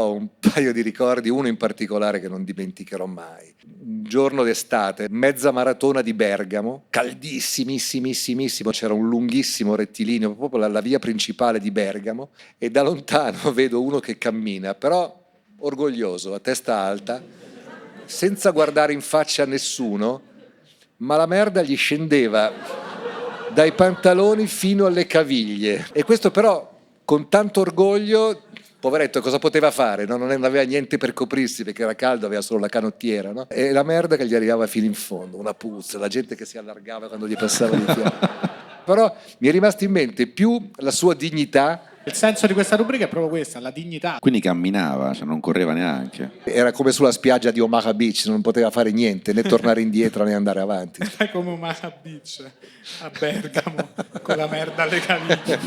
Ho un paio di ricordi, uno in particolare che non dimenticherò mai. Un giorno d'estate, mezza maratona di Bergamo, caldissimissimo, c'era un lunghissimo rettilineo, proprio la via principale di Bergamo, e da lontano vedo uno che cammina, però orgoglioso, a testa alta, senza guardare in faccia a nessuno, ma la merda gli scendeva dai pantaloni fino alle caviglie. E questo però con tanto orgoglio. Poveretto, cosa poteva fare? No? Non aveva niente per coprirsi perché era caldo, aveva solo la canottiera, no? E la merda che gli arrivava fino in fondo, una puzza, la gente che si allargava quando gli passava di fianco. Però mi è rimasto in mente più la sua dignità. Il senso di questa rubrica è proprio questa, la dignità. Quindi camminava, cioè non correva neanche. Era come sulla spiaggia di Omaha Beach, non poteva fare niente, né tornare indietro né andare avanti. È come Omaha Beach a Bergamo, con la merda alle caviglie.